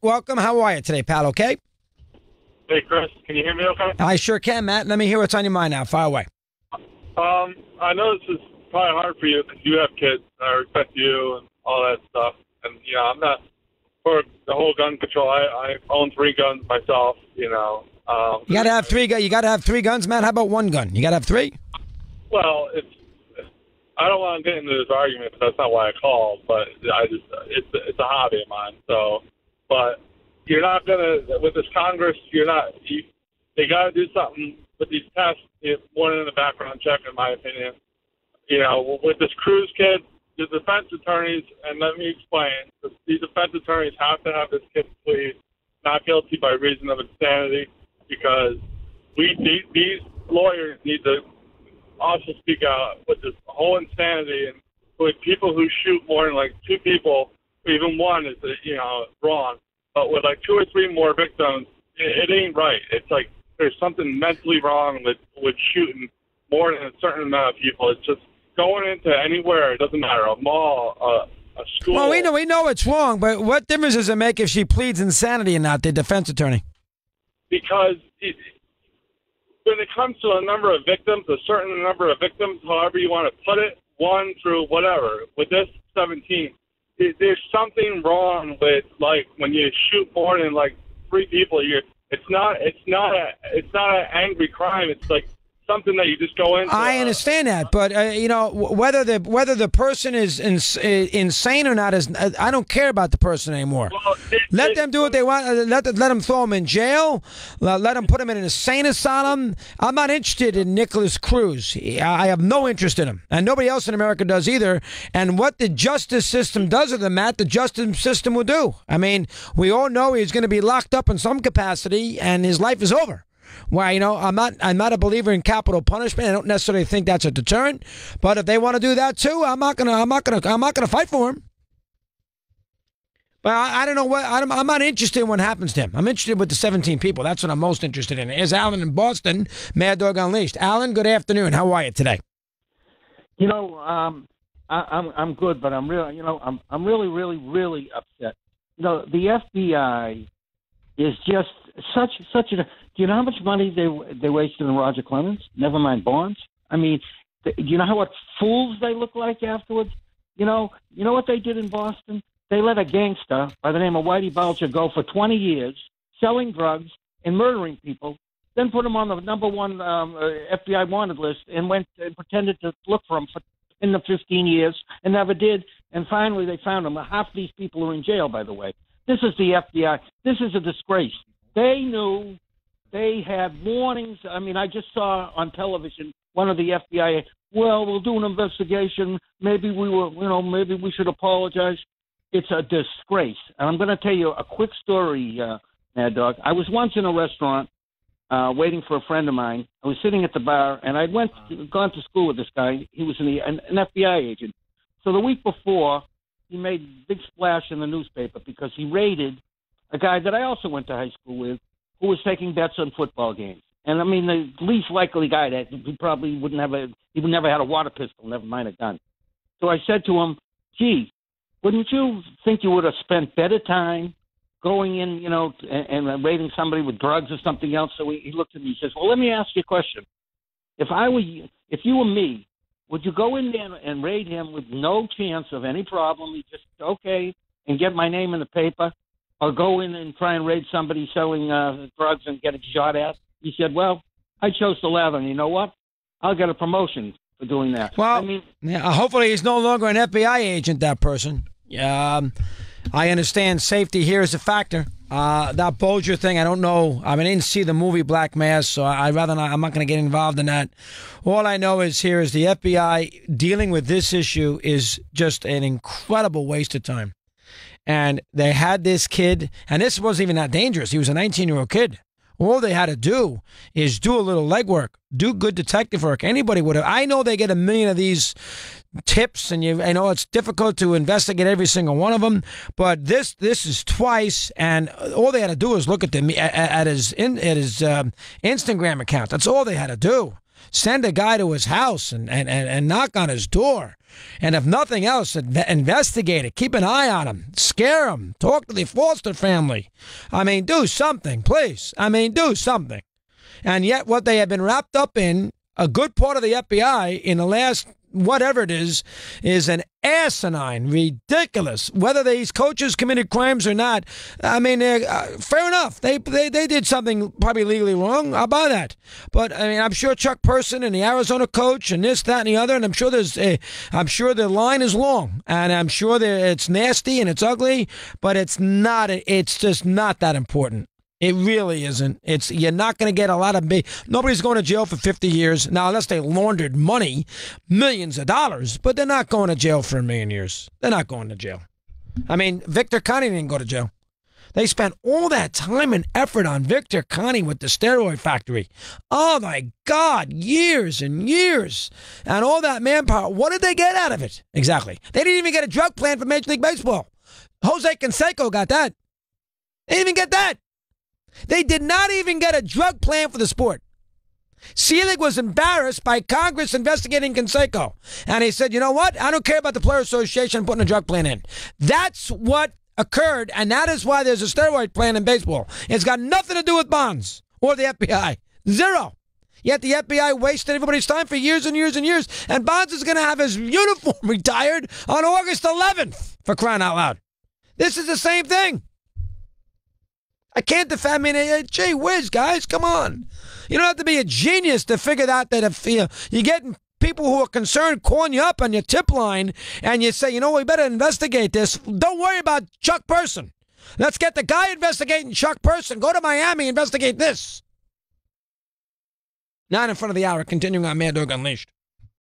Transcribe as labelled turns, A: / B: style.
A: welcome. How are you today, pal? Okay?
B: Hey, Chris, can you hear me okay?
A: I sure can, Matt. Let me hear what's on your mind now. Fire away.
B: I know this is probably hard for you because you have kids. I respect you and all that stuff. And, I'm not for the whole gun control. I own 3 guns myself,
A: You got to have 3 guns. You got to have 3 guns, Matt? How about 1 gun? You got to have 3?
B: Well, I don't want to get into this argument because that's not why I called, but it's a hobby of mine. So, but you're not gonna with this Congress. They got to do something with these tests more than the background check, in my opinion. With this Cruz kid, the defense attorneys, and let me explain. These defense attorneys have to have this kid plead not guilty by reason of insanity because these lawyers need to also speak out with this whole insanity and with people who shoot more than like 2 people, even 1 is wrong. But with like 2 or 3 more victims, it ain't right. It's like there's something mentally wrong with shooting more than a certain amount of people. It's just going into anywhere. It doesn't matter, a mall, a school.
A: Well, we know it's wrong, but what difference does it make if she pleads insanity or not, the defense attorney?
B: Because when it comes to a number of victims, a certain number of victims, however you want to put it, 1 through whatever, with this 17, there's something wrong with, like, when you shoot more than, like, 3 people, it's not an angry crime. It's like something that you just go into.
A: I understand that, but whether the person is insane or not is I don't care about the person anymore.
B: Well,
A: let them do what they want. Let them throw them in jail. Let them put them in an insane asylum. I'm not interested in Nicholas Cruz. I have no interest in him, and nobody else in America does either. And what the justice system does with him, Matt, the justice system will do. I mean, we all know he's going to be locked up in some capacity, and his life is over. Well, I'm not a believer in capital punishment. I don't necessarily think that's a deterrent. But if they want to do that too, I'm not gonna fight for him. But I don't know what I'm not interested in what happens to him. I'm interested with the 17 people. That's what I'm most interested in. Here's Alan in Boston, Mad Dog Unleashed. Alan, good afternoon. How are you today?
C: I'm good, but I'm really, I'm really, really, really upset. The FBI is just such a. Do you know how much money they wasted on Roger Clemens? Never mind Barnes. I mean, do you know what fools they look like afterwards? You know what they did in Boston? They let a gangster by the name of Whitey Bulger go for 20 years selling drugs and murdering people, then put him on the number 1 FBI wanted list and went and pretended to look for him in the 15 years and never did. And finally they found him. Half these people are in jail, by the way. This is the FBI. This is a disgrace. They knew. They had warnings. I mean, I just saw on television one of the FBI, we'll do an investigation. Maybe maybe we should apologize. It's a disgrace. And I'm going to tell you a quick story, Mad Dog. I was once in a restaurant waiting for a friend of mine. I was sitting at the bar, and I'd gone to school with this guy. He was an FBI agent. So the week before, he made a big splash in the newspaper because he raided a guy that I also went to high school with, who was taking bets on football games. And I mean, the least likely guy that he probably he would never had a water pistol, never mind a gun. So I said to him, gee, wouldn't you think you would have spent better time going in, and raiding somebody with drugs or something else? So he looked at me, he says, well, let me ask you a question. If you were me, would you go in there and raid him with no chance of any problem? You just, okay, and get my name in the paper? Or go in and try and raid somebody selling drugs and get a shot at? He said, well, I chose the latter, and you know what? I'll get a promotion for doing that.
A: Well, hopefully he's no longer an FBI agent, that person. I understand safety here is a factor. That Bulger thing, I don't know. I didn't see the movie Black Mass, so I'd rather not. I'm not going to get involved in that. All I know is the FBI dealing with this issue is just an incredible waste of time. And they had this kid, and this wasn't even that dangerous. He was a 19-year-old kid. All they had to do is do a little legwork, do good detective work. Anybody would have. I know they get 1 million of these tips, and I know it's difficult to investigate every single one of them. But this is twice, and all they had to do is look at his Instagram account. That's all they had to do. Send a guy to his house and knock on his door. And if nothing else, investigate it. Keep an eye on them. Scare them. Talk to the Foster family. I mean, do something, please. I mean, do something. And yet what they have been wrapped up in, a good part of the FBI in the last whatever it is an asinine, ridiculous. Whether these coaches committed crimes or not, I mean, fair enough. They did something probably legally wrong. I'll buy that. But I mean, I'm sure Chuck Person and the Arizona coach and this, that, and the other, and I'm sure I'm sure the line is long, and I'm sure it's nasty and it's ugly, but it's not. It's just not that important. It really isn't. You're not going to get a lot of nobody's going to jail for 50 years. Now, unless they laundered money, millions of dollars, but they're not going to jail for a million years. They're not going to jail. I mean, Victor Connie didn't go to jail. They spent all that time and effort on Victor Connie with the steroid factory. Oh, my God, years and years. And all that manpower. What did they get out of it? Exactly. They didn't even get a drug plan for Major League Baseball. Jose Canseco got that. They didn't even get that. They did not even get a drug plan for the sport. Selig was embarrassed by Congress investigating Canseco. And he said, you know what? I don't care about the Player Association putting a drug plan in. That's what occurred, and that is why there's a steroid plan in baseball. It's got nothing to do with Bonds or the FBI. Zero. Yet the FBI wasted everybody's time for years and years and years. And Bonds is going to have his uniform retired on August 11th, for crying out loud. This is the same thing. I can't defend. I mean, gee whiz, guys, come on. You don't have to be a genius to figure out that if you're getting people who are concerned calling you up on your tip line and you say, you know, we better investigate this. Don't worry about Chuck Person. Let's get the guy investigating Chuck Person. Go to Miami, investigate this. 9 in front of the hour, continuing on Mad Dog Unleashed.